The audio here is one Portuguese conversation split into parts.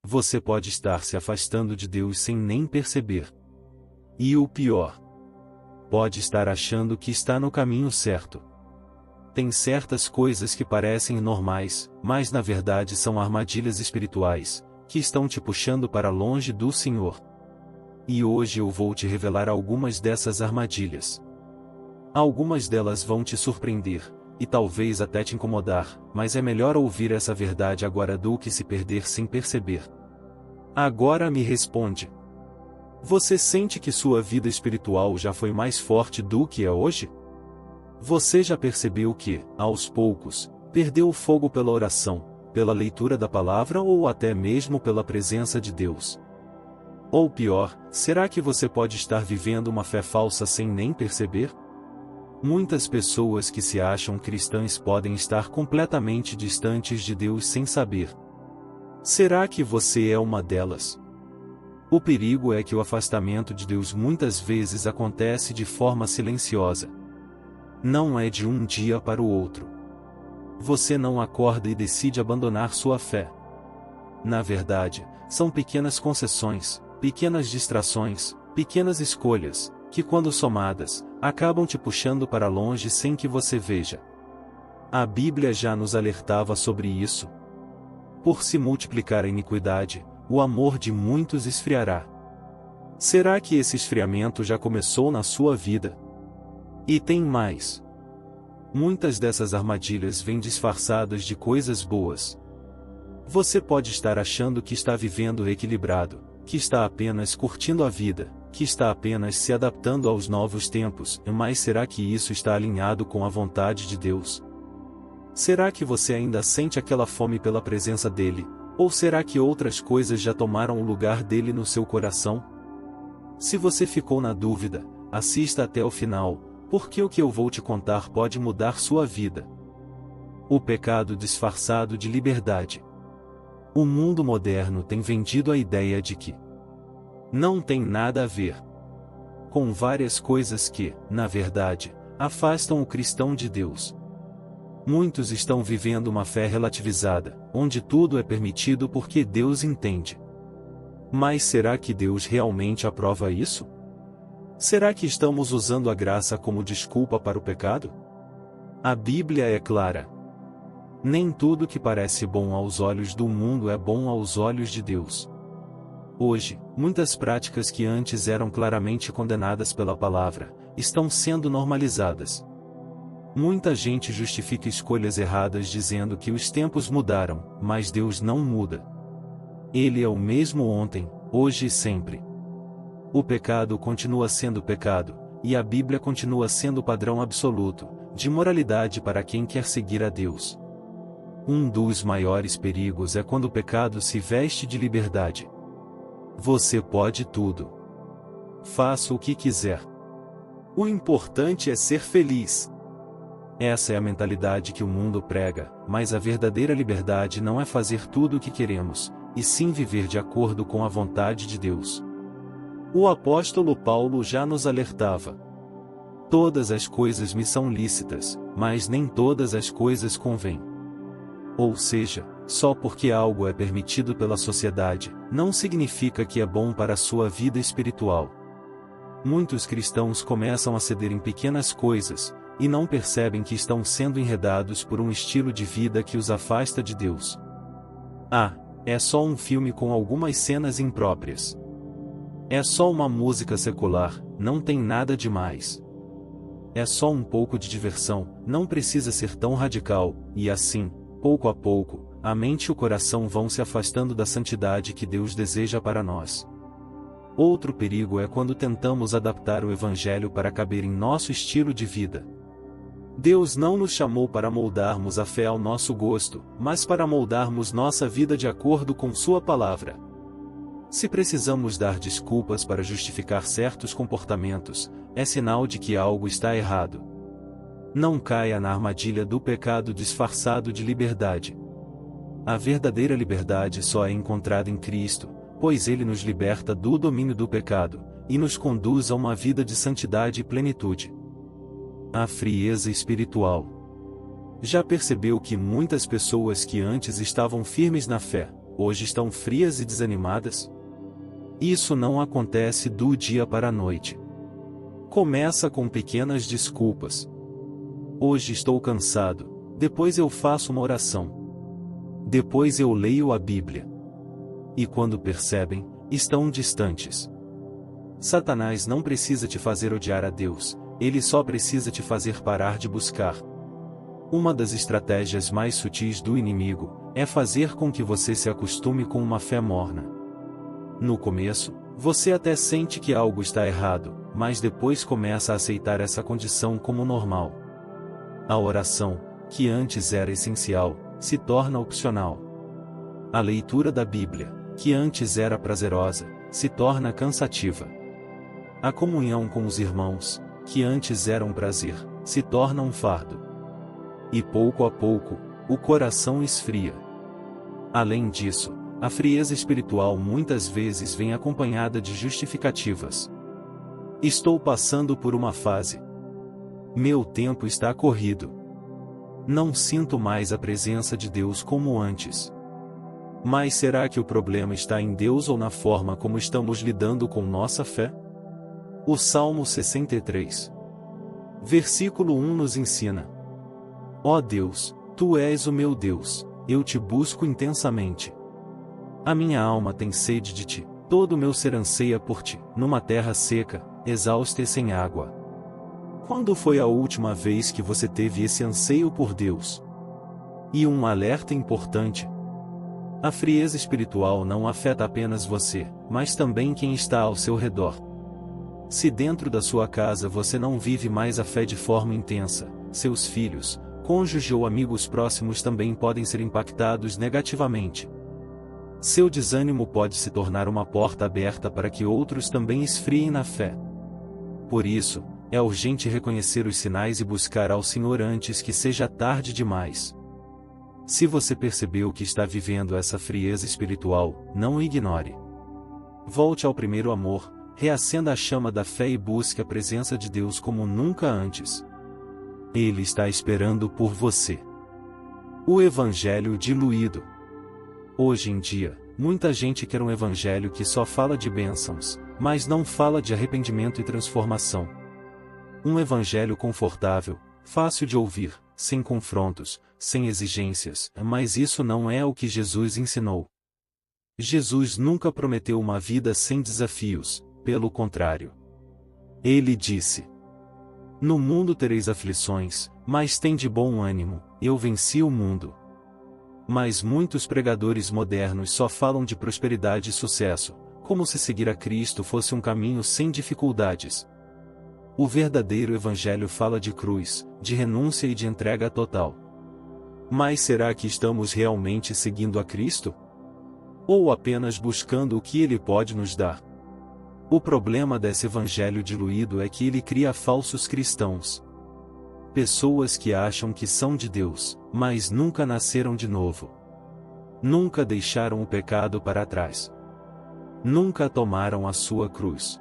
você pode estar se afastando de Deus sem nem perceber. E o pior, pode estar achando que está no caminho certo. Tem certas coisas que parecem normais, mas na verdade são armadilhas espirituais, que estão te puxando para longe do Senhor. E hoje eu vou te revelar algumas dessas armadilhas. Algumas delas vão te surpreender, e talvez até te incomodar, mas é melhor ouvir essa verdade agora do que se perder sem perceber. Agora me responde. Você sente que sua vida espiritual já foi mais forte do que é hoje? Você já percebeu que, aos poucos, perdeu o fogo pela oração, pela leitura da palavra ou até mesmo pela presença de Deus? Ou pior, será que você pode estar vivendo uma fé falsa sem nem perceber? Muitas pessoas que se acham cristãs podem estar completamente distantes de Deus sem saber. Será que você é uma delas? O perigo é que o afastamento de Deus muitas vezes acontece de forma silenciosa. Não é de um dia para o outro. Você não acorda e decide abandonar sua fé. Na verdade, são pequenas concessões, pequenas distrações, pequenas escolhas, que quando somadas, acabam te puxando para longe sem que você veja. A Bíblia já nos alertava sobre isso. Por se multiplicar a iniquidade, o amor de muitos esfriará. Será que esse esfriamento já começou na sua vida? E tem mais. Muitas dessas armadilhas vêm disfarçadas de coisas boas. Você pode estar achando que está vivendo equilibrado, que está apenas curtindo a vida, que está apenas se adaptando aos novos tempos, mas será que isso está alinhado com a vontade de Deus? Será que você ainda sente aquela fome pela presença dele, ou será que outras coisas já tomaram o lugar dele no seu coração? Se você ficou na dúvida, assista até o final, porque o que eu vou te contar pode mudar sua vida. O pecado disfarçado de liberdade. O mundo moderno tem vendido a ideia de que não tem nada a ver com várias coisas que, na verdade, afastam o cristão de Deus. Muitos estão vivendo uma fé relativizada, onde tudo é permitido porque Deus entende. Mas será que Deus realmente aprova isso? Será que estamos usando a graça como desculpa para o pecado? A Bíblia é clara. Nem tudo que parece bom aos olhos do mundo é bom aos olhos de Deus. Hoje, muitas práticas que antes eram claramente condenadas pela palavra, estão sendo normalizadas. Muita gente justifica escolhas erradas dizendo que os tempos mudaram, mas Deus não muda. Ele é o mesmo ontem, hoje e sempre. O pecado continua sendo pecado, e a Bíblia continua sendo o padrão absoluto de moralidade para quem quer seguir a Deus. Um dos maiores perigos é quando o pecado se veste de liberdade. Você pode tudo. Faça o que quiser. O importante é ser feliz. Essa é a mentalidade que o mundo prega, mas a verdadeira liberdade não é fazer tudo o que queremos, e sim viver de acordo com a vontade de Deus. O apóstolo Paulo já nos alertava. Todas as coisas me são lícitas, mas nem todas as coisas convêm. Ou seja, só porque algo é permitido pela sociedade, não significa que é bom para a sua vida espiritual. Muitos cristãos começam a ceder em pequenas coisas, e não percebem que estão sendo enredados por um estilo de vida que os afasta de Deus. É só um filme com algumas cenas impróprias. É só uma música secular, não tem nada demais. É só um pouco de diversão, não precisa ser tão radical, e assim, pouco a pouco, a mente e o coração vão se afastando da santidade que Deus deseja para nós. Outro perigo é quando tentamos adaptar o Evangelho para caber em nosso estilo de vida. Deus não nos chamou para moldarmos a fé ao nosso gosto, mas para moldarmos nossa vida de acordo com Sua palavra. Se precisamos dar desculpas para justificar certos comportamentos, é sinal de que algo está errado. Não caia na armadilha do pecado disfarçado de liberdade. A verdadeira liberdade só é encontrada em Cristo, pois Ele nos liberta do domínio do pecado, e nos conduz a uma vida de santidade e plenitude. A frieza espiritual. Já percebeu que muitas pessoas que antes estavam firmes na fé, hoje estão frias e desanimadas? Isso não acontece do dia para a noite. Começa com pequenas desculpas. Hoje estou cansado, depois eu faço uma oração. Depois eu leio a Bíblia. E quando percebem, estão distantes. Satanás não precisa te fazer odiar a Deus, ele só precisa te fazer parar de buscar. Uma das estratégias mais sutis do inimigo é fazer com que você se acostume com uma fé morna. No começo, você até sente que algo está errado, mas depois começa a aceitar essa condição como normal. A oração, que antes era essencial, se torna opcional. A leitura da Bíblia, que antes era prazerosa, se torna cansativa. A comunhão com os irmãos, que antes era um prazer, se torna um fardo. E pouco a pouco, o coração esfria. Além disso, a frieza espiritual muitas vezes vem acompanhada de justificativas. Estou passando por uma fase. Meu tempo está corrido. Não sinto mais a presença de Deus como antes. Mas será que o problema está em Deus ou na forma como estamos lidando com nossa fé? O Salmo 63. Versículo 1 nos ensina: Ó Deus, Tu és o meu Deus, eu te busco intensamente. A minha alma tem sede de Ti, todo o meu ser anseia por Ti, numa terra seca, exausta e sem água. Quando foi a última vez que você teve esse anseio por Deus? E um alerta importante: a frieza espiritual não afeta apenas você, mas também quem está ao seu redor. Se dentro da sua casa você não vive mais a fé de forma intensa, seus filhos, cônjuge ou amigos próximos também podem ser impactados negativamente. Seu desânimo pode se tornar uma porta aberta para que outros também esfriem na fé. Por isso, é urgente reconhecer os sinais e buscar ao Senhor antes que seja tarde demais. Se você percebeu que está vivendo essa frieza espiritual, não o ignore. Volte ao primeiro amor, reacenda a chama da fé e busque a presença de Deus como nunca antes. Ele está esperando por você. O Evangelho diluído. Hoje em dia, muita gente quer um evangelho que só fala de bênçãos, mas não fala de arrependimento e transformação. Um evangelho confortável, fácil de ouvir, sem confrontos, sem exigências, mas isso não é o que Jesus ensinou. Jesus nunca prometeu uma vida sem desafios, pelo contrário. Ele disse: No mundo tereis aflições, mas tende bom ânimo, eu venci o mundo. Mas muitos pregadores modernos só falam de prosperidade e sucesso, como se seguir a Cristo fosse um caminho sem dificuldades. O verdadeiro evangelho fala de cruz, de renúncia e de entrega total. Mas será que estamos realmente seguindo a Cristo? Ou apenas buscando o que Ele pode nos dar? O problema desse evangelho diluído é que ele cria falsos cristãos. Pessoas que acham que são de Deus, mas nunca nasceram de novo. Nunca deixaram o pecado para trás. Nunca tomaram a sua cruz.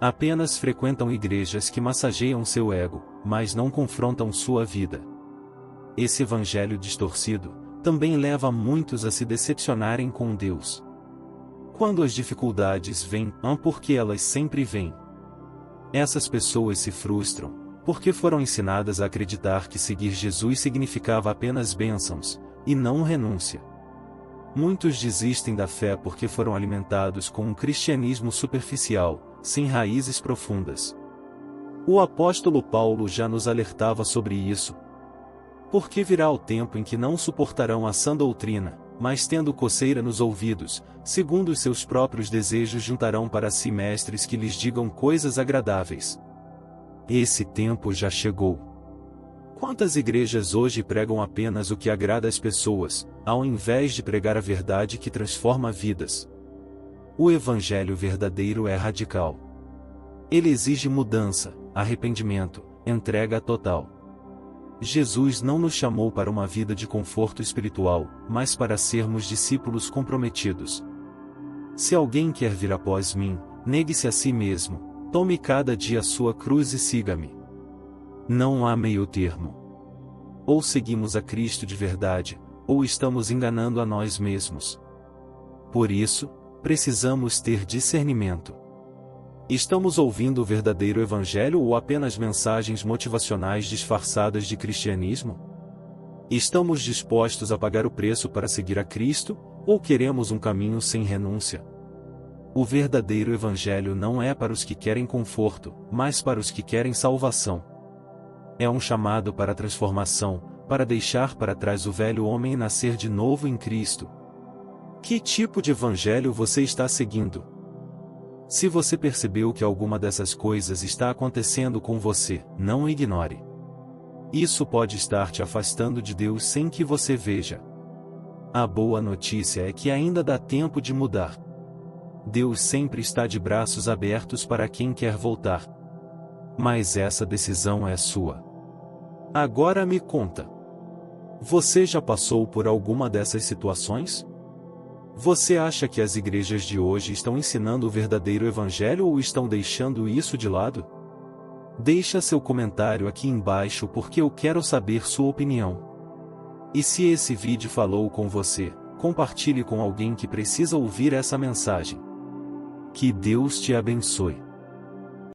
Apenas frequentam igrejas que massageiam seu ego, mas não confrontam sua vida. Esse evangelho distorcido também leva muitos a se decepcionarem com Deus. Quando as dificuldades vêm, porque elas sempre vêm. Essas pessoas se frustram, porque foram ensinadas a acreditar que seguir Jesus significava apenas bênçãos, e não renúncia. Muitos desistem da fé porque foram alimentados com um cristianismo superficial, sem raízes profundas. O apóstolo Paulo já nos alertava sobre isso. Porque virá o tempo em que não suportarão a sã doutrina, mas tendo coceira nos ouvidos, segundo os seus próprios desejos juntarão para si mestres que lhes digam coisas agradáveis. Esse tempo já chegou. Quantas igrejas hoje pregam apenas o que agrada às pessoas, ao invés de pregar a verdade que transforma vidas? O evangelho verdadeiro é radical. Ele exige mudança, arrependimento, entrega total. Jesus não nos chamou para uma vida de conforto espiritual, mas para sermos discípulos comprometidos. Se alguém quer vir após mim, negue-se a si mesmo, tome cada dia a sua cruz e siga-me. Não há meio termo. Ou seguimos a Cristo de verdade, ou estamos enganando a nós mesmos. Por isso, precisamos ter discernimento. Estamos ouvindo o verdadeiro evangelho ou apenas mensagens motivacionais disfarçadas de cristianismo? Estamos dispostos a pagar o preço para seguir a Cristo, ou queremos um caminho sem renúncia? O verdadeiro evangelho não é para os que querem conforto, mas para os que querem salvação. É um chamado para a transformação, para deixar para trás o velho homem e nascer de novo em Cristo. Que tipo de evangelho você está seguindo? Se você percebeu que alguma dessas coisas está acontecendo com você, não o ignore. Isso pode estar te afastando de Deus sem que você veja. A boa notícia é que ainda dá tempo de mudar. Deus sempre está de braços abertos para quem quer voltar. Mas essa decisão é sua. Agora me conta. Você já passou por alguma dessas situações? Você acha que as igrejas de hoje estão ensinando o verdadeiro evangelho ou estão deixando isso de lado? Deixa seu comentário aqui embaixo porque eu quero saber sua opinião. E se esse vídeo falou com você, compartilhe com alguém que precisa ouvir essa mensagem. Que Deus te abençoe.